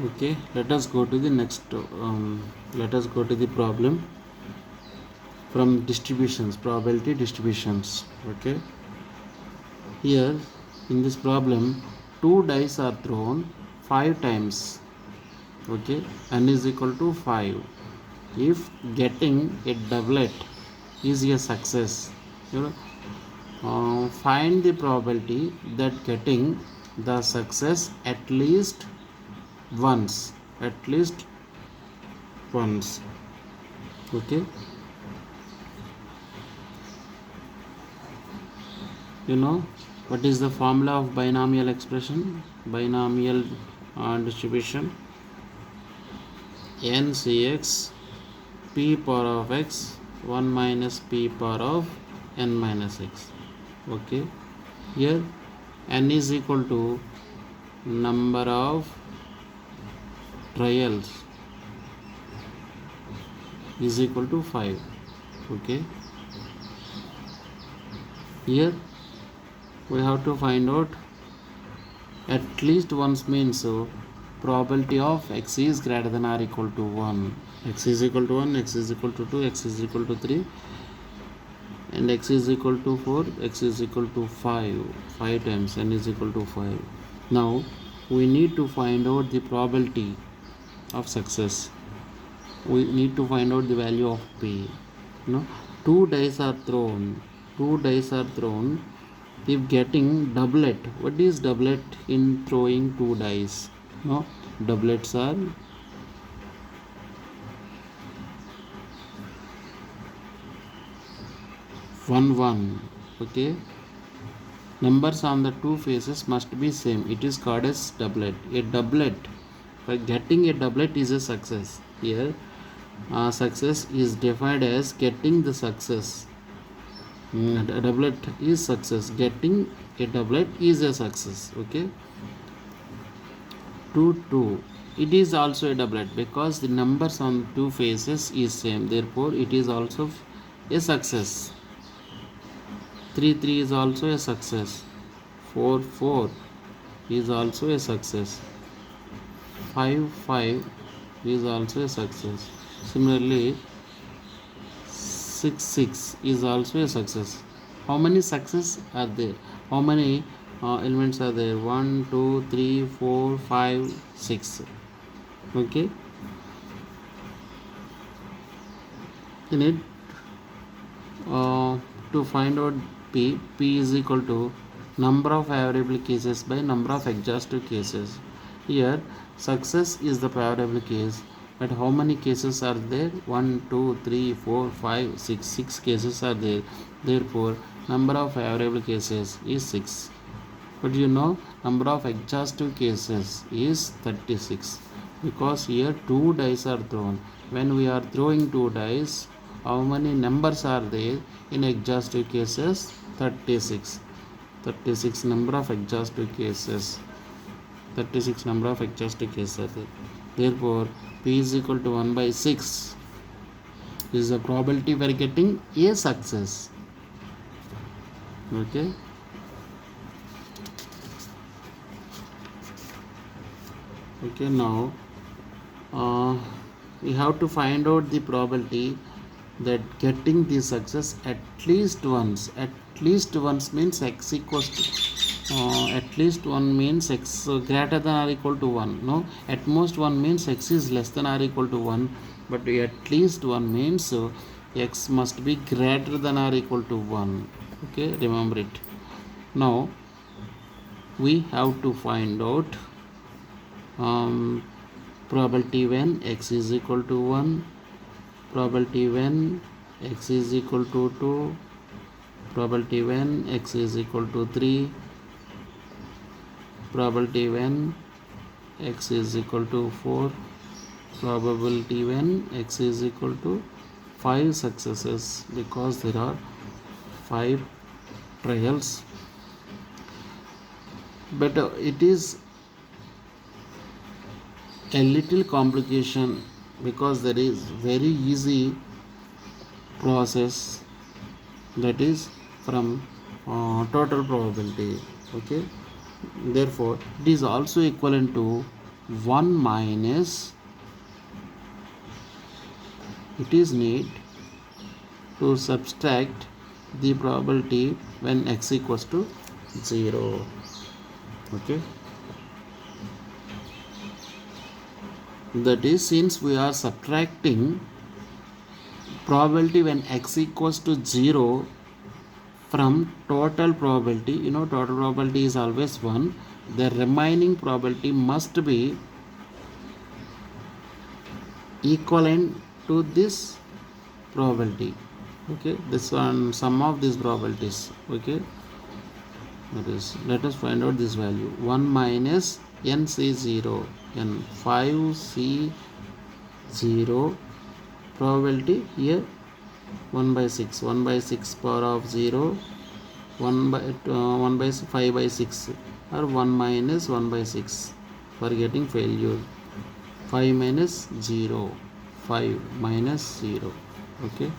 Okay, let us go to the next let us go to the problem from distributions, probability distributions. Okay, here in this problem, two dice are thrown 5 times. Okay, n is equal to 5. If getting a doublet is a success, you know, find the probability that getting the success at least once. At least once. Okay, you know what is the formula of binomial expression, binomial distribution? Ncx p power of x 1 minus p power of n minus x. Okay, here n is equal to number of trials is equal to 5. Okay, here we have to find out at least once means probability of x is greater than or equal to 1. X is equal to 1, x is equal to 2, x is equal to 3, and x is equal to 4, x is equal to 5. 5 times n is equal to 5. Now we need to find out the probability of success. We need to find out the value of p. Two dice are thrown. If getting doublet, what is doublet in throwing two dice? Doublets are 1 1. Okay, numbers on the two faces must be same. It is called as doublet. A doublet, by getting a doublet is a success. Here success is defined as getting the success. A doublet is success. Getting a doublet is a success. Okay, 2 2, it is also a doublet because the numbers on two faces is same, therefore it is also a success. 3 3 is also a success. 4 4 is also a success. 5 5 is also a success. Similarly 6 6 is also a success. How many success are there? How many elements are there? 1 2 3 4 5 6. Okay, you need to find out p is equal to number of favorable cases by number of exhaustive cases. Here success is the favorable case, but how many cases are there? 1 2 3 4 5 6. 6 cases are there, therefore number of favorable cases is 6. But number of exhaustive cases is 36, because here two dice are thrown. When we are throwing two dice, how many numbers are there in exhaustive cases? 36. 36 number of exhaustive cases. 36 number of exhaustive cases. Therefore p is equal to 1 by 6 is the probability we are getting a success. Okay, now we have to find out the probability that getting the success at least once. At least once means x equals to at least one means x greater than or equal to 1. No, at most one means x is less than or equal to 1, but at least one means x must be greater than or equal to 1. Okay, remember it. Now we have to find out probability when x is equal to 1, probability when x is equal to 2, probability when x is equal to 3, probability when x is equal to 4, probability when x is equal to 5 successes, because there are 5 trials. But it is a little complication, because there is very easy process, that is from total probability. Okay, therefore it is also equivalent to 1 minus, it is need to subtract the probability when x equals to 0. Okay, that is, since we are subtracting probability when x equals to 0 from total probability, total probability is always 1, the remaining probability must be equivalent to this probability. Okay, this one, sum of these probabilities. Okay, that is, let us find out this value. 1 minus nc0, n 5c0 probability here 1 by 6, 1 by 6 power of 0, 1 by 5 by 6, or 1 minus 1 by 6 for getting failure. 5 minus 0, 5 minus 0. Okay,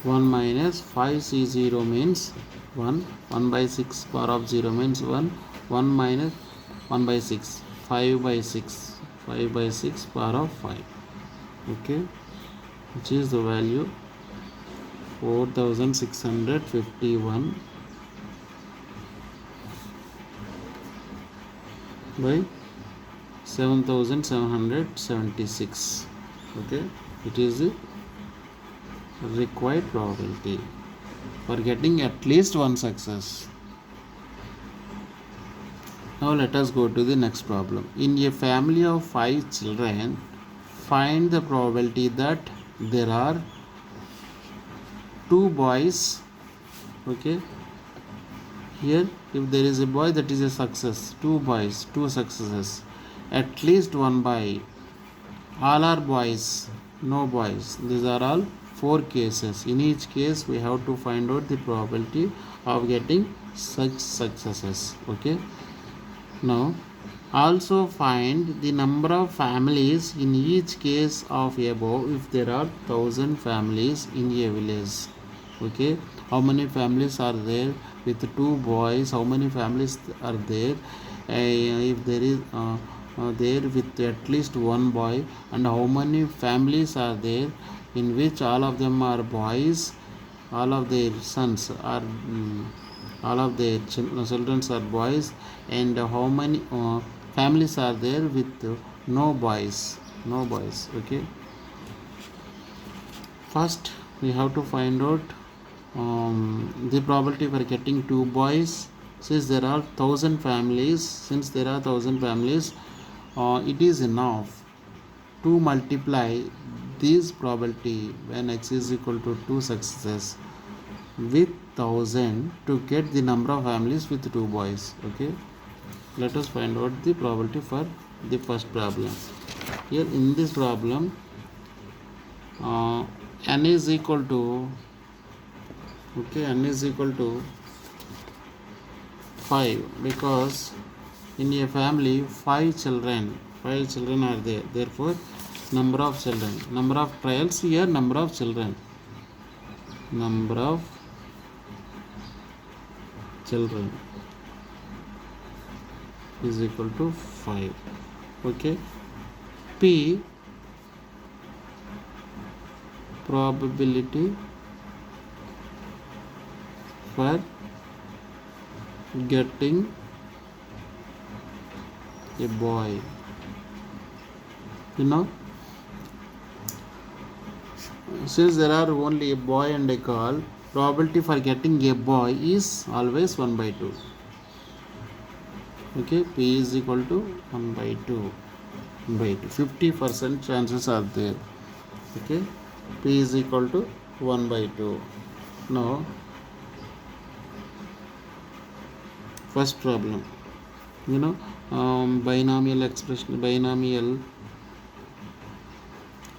1 minus 5c0 means 1, 1 by 6 power of 0 means 1, 1 minus 1 by 6, 5 by 6, 5 by 6 power of 5. Okay, which is the value 4651 by 7776. Okay, it is the required probability for getting at least one success. Now let us go to the next problem. In a family of 5 children, find the probability that there are 2 boys. Okay, here if there is a boy, that is a success. 2 boys, 2 successes. At least 1 boy. All are boys, no boys. These are all 4 cases. In each case we have to find out the probability of getting such successes. Okay, now also find the number of families in each case of above if there are 1000 families in a village. Okay, how many families are there with 2 boys, how many families are there if there is there with at least 1 boy, and how many families are there in which all of them are boys, all of their sons are all of their children are boys, and how many families are there with no boys. Okay, first we have to find out the probability for getting 2 boys. Since there are 1000 families, it is enough to multiply this probability when x is equal to 2 successes with 1000 to get the number of families with 2 boys. Okay, let us find out the probability for the first problem. Here in this problem, n is equal to, n is equal to 5, because in a family 5 children are there. Therefore, number of children, number of trials, here number of children is equal to 5. Okay, P, probability for getting a boy. Since there are only a boy and a girl, probability for getting a boy is always 1 by 2. Okay, P is equal to 1 by 2. 50% chances are there. Okay, P is equal to 1 by 2. Now, first problem, binomial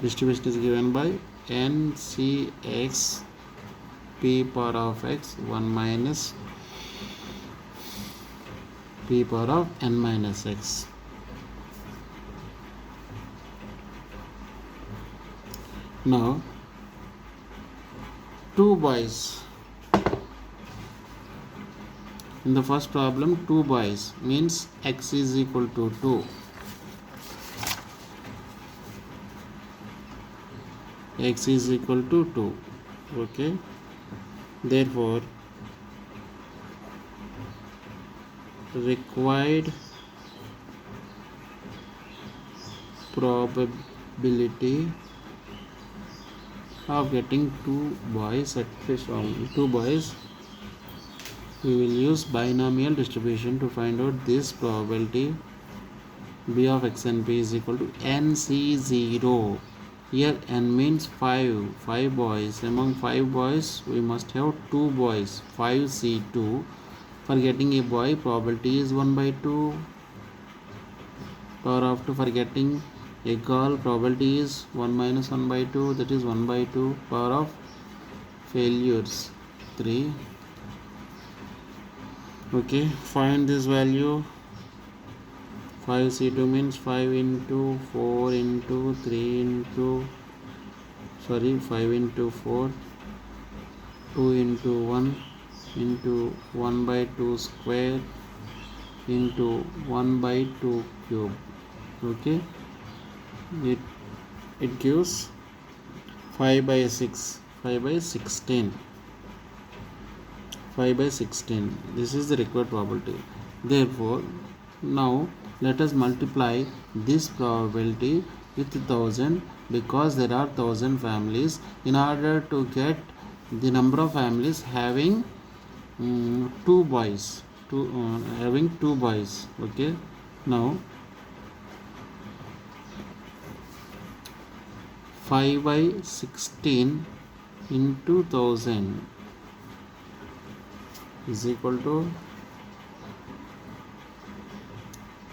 distribution is given by NCX P power of x 1 minus P power of n minus x. Now, 2 boys, In the first problem, 2 boys means x is equal to 2. X is equal to 2. Okay. Therefore, required probability of getting 2 boys, at least 2 boys, we will use binomial distribution to find out this probability. B of x and p is equal to NC0. Here n means 5 boys. Among 5 boys we must have 2 boys, 5C2. For getting a boy, probability is 1 by 2. Power of 2. For getting a girl, probability is 1 minus 1 by 2, that is 1 by 2. Power of failures 3. Okay, find this value. 5C2 means 5 into 4 into 3 into 5 into 4, 2 into 1 into 1 by 2 square into 1 by 2 cube. Okay, it gives 5 by 6, 5 by 16, 5 by 16. This is the required probability. Therefore, now let us multiply this probability with 1000, because there are 1000 families. In order to get the number of families having 2 boys, having 2 boys. Okay, now 5 by 16 into 1000 is equal to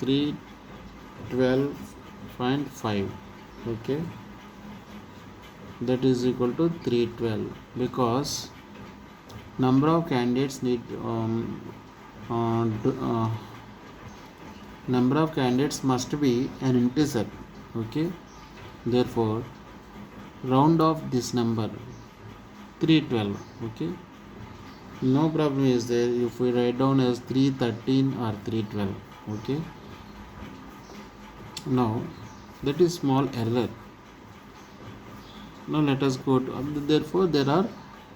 312.5. okay, that is equal to 312, because number of candidates number of candidates must be an integer. Okay, therefore round off this number 312. Okay, no problem is there if we write down as 313 or 312. Okay, now that is small error. Now let us go to, therefore there are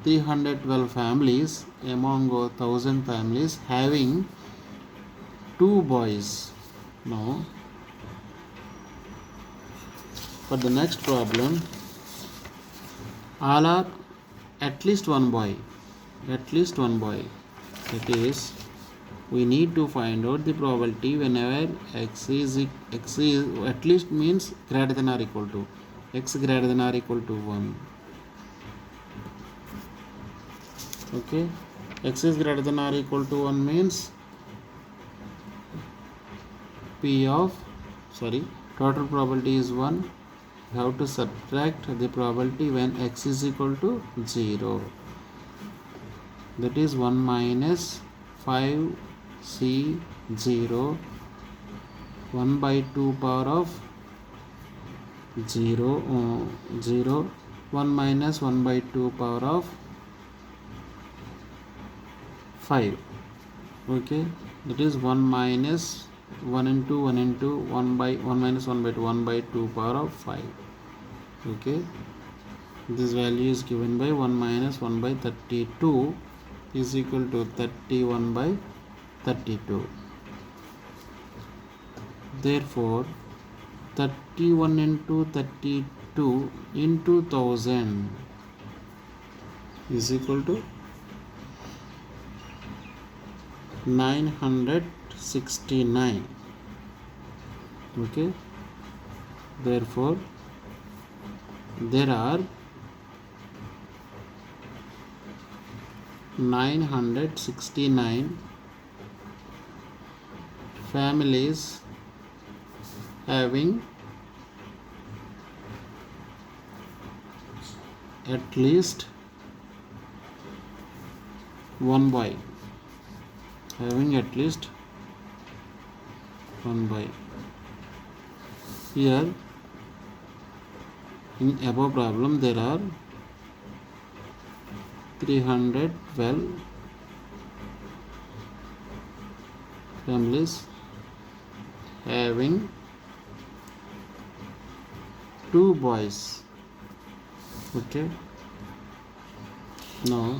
312 families among 1000 families having 2 boys. Now for the next problem, all are at least one boy, at least one boy. That is, we need to find out the probability whenever x is at least means greater than or equal to, x greater than or equal to 1. Okay, x is greater than or equal to 1 means total probability is 1. We have to subtract the probability when x is equal to 0. That is 1 minus 5C0, 1 by 2 power of 0, 1 minus 1 by 2 power of 5. Okay, that is 1 minus 1 into 1 into 1 by 1 minus 1 by 2, 1 by 2 power of 5. Okay, this value is given by 1 minus 1 by 32 is equal to 31 by 32. Therefore 31 into 32 into 1000 is equal to 969. Okay, therefore there are 969 families having at least one boy, having at least one boy. Here in above problem there are 312 families having 2 boys. Okay, now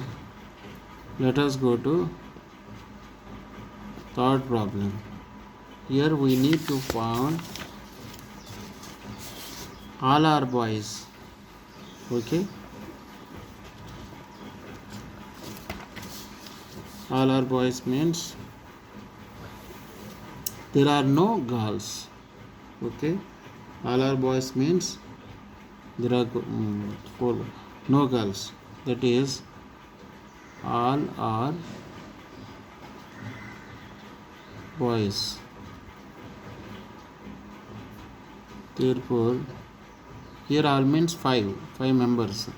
let us go to third problem. Here we need to find all our boys. Okay, all our boys means there are no girls. Okay, all our boys means there are four, no girls. That is, all are boys. Therefore, here all means 5 members.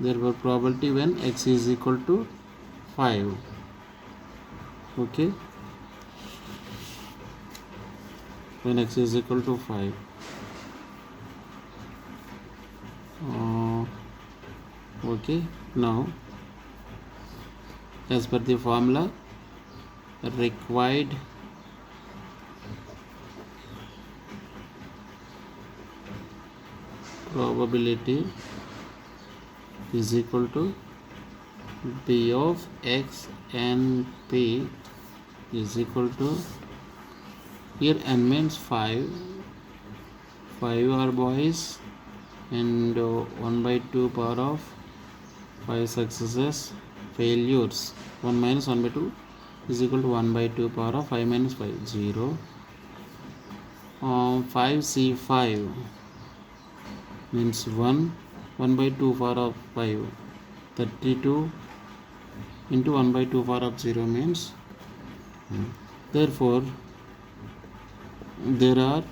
Therefore, probability when x is equal to 5. Okay, when x is equal to 5. Okay, now as per the formula, required probability is equal to p of x and p is equal to, here n means 5 are boys, and 1 by 2 power of 5 successes, failures. 1 minus 1 by 2 is equal to 1 by 2 power of 5 minus 5, 0. 5c5 means 1 by 2 power of 5, 32 into 1 by 2 power of 0 means, therefore there are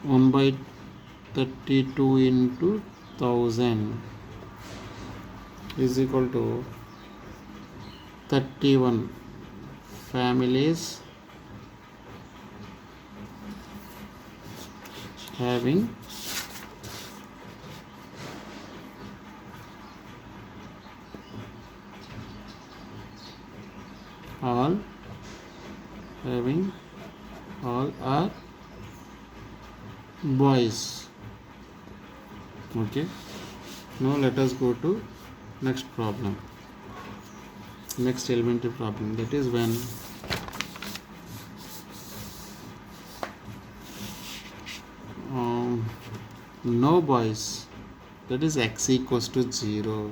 1 by 32 into 1000 is equal to 31 families having all are boys. Okay, now let us go to next problem, next elementary problem. That is when no boys, that is x equals to 0,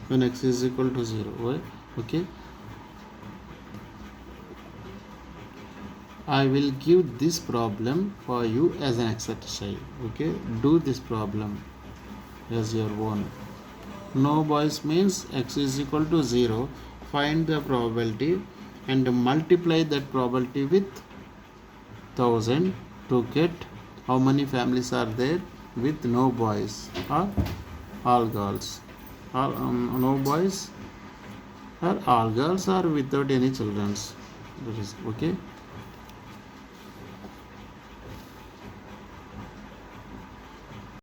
when x is equal to 0. Okay, I will give this problem for you as an exercise. Okay, do this problem as your own. No boys means x is equal to 0. Find the probability and multiply that probability with 1000 to get how many families are there with no boys or all girls, or no boys or all girls, or without any children. That is okay.